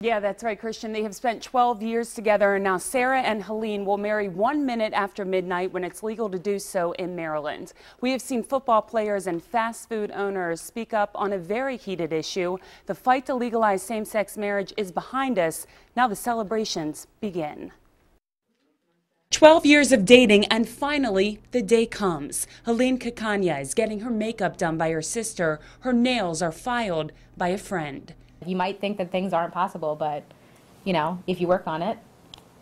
Yeah, that's right, Christian. They have spent 12 years together, and now Sarah and Helene will marry 1 minute after midnight when it's legal to do so in Maryland. We have seen football players and fast food owners speak up on a very heated issue. The fight to legalize same-sex marriage is behind us. Now the celebrations begin. 12 years of dating, and finally, the day comes. Helene Kakanya is getting her makeup done by her sister. Her nails are filed by a friend. You might think that things aren't possible, but, you know, if you work on it,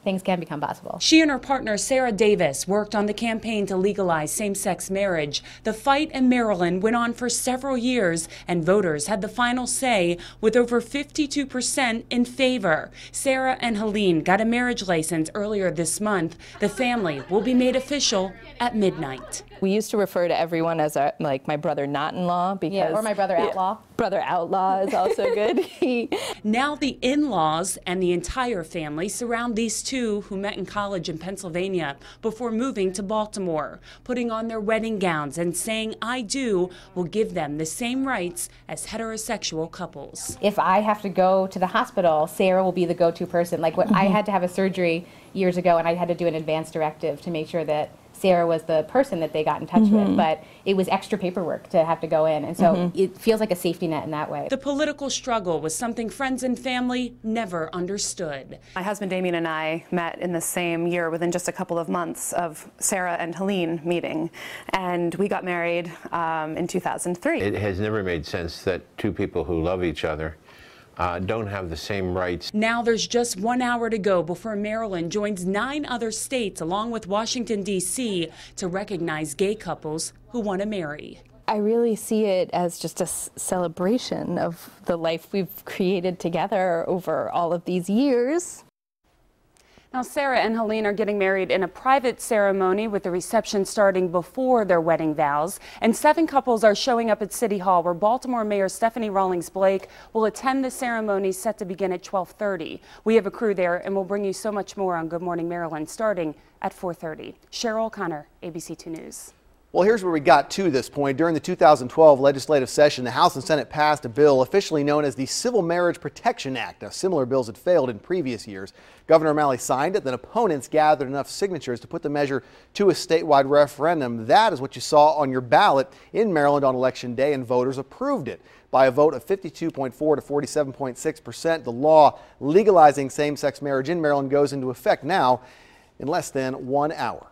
things can become possible. She and her partner, Sarah Davis, worked on the campaign to legalize same-sex marriage. The fight in Maryland went on for several years, and voters had the final say with over 52% in favor. Sarah and Helene got a marriage license earlier this month. The family will be made official at midnight. We used to refer to everyone as like my brother not-in-law, because or my brother outlaw. Brother outlaw is also good. Now the in-laws and the entire family surround these two who met in college in Pennsylvania before moving to Baltimore. Putting on their wedding gowns and saying "I do" will give them the same rights as heterosexual couples. If I have to go to the hospital, Sarah will be the go-to person. Like when I had to have a surgery years ago, and I had to do an advance directive to make sure that Sarah was the person that they got in touch with, but it was extra paperwork to have to go in, and so it feels like a safety net in that way. The political struggle was something friends and family never understood. My husband Damien and I met in the same year within just a couple of months of Sarah and Helene meeting, and we got married in 2003. It has never made sense that two people who love each other don't have the same rights. Now there's just 1 hour to go before Maryland joins 9 other states along with Washington, D.C. to recognize gay couples who want to marry. I really see it as just a celebration of the life we've created together over all of these years. Now, Sarah and Helene are getting married in a private ceremony with the reception starting before their wedding vows. And 7 couples are showing up at City Hall, where Baltimore Mayor Stephanie Rawlings Blake will attend the ceremony set to begin at 12:30. We have a crew there, and we'll bring you so much more on Good Morning Maryland starting at 4:30. Cheryl O'Connor, ABC2 News. Well, here's where we got to this point. During the 2012 legislative session, the House and Senate passed a bill officially known as the Civil Marriage Protection Act. Now, similar bills had failed in previous years. Governor O'Malley signed it, then opponents gathered enough signatures to put the measure to a statewide referendum. That is what you saw on your ballot in Maryland on Election Day, and voters approved it. By a vote of 52.4 to 47.6%, the law legalizing same-sex marriage in Maryland goes into effect now in less than 1 hour.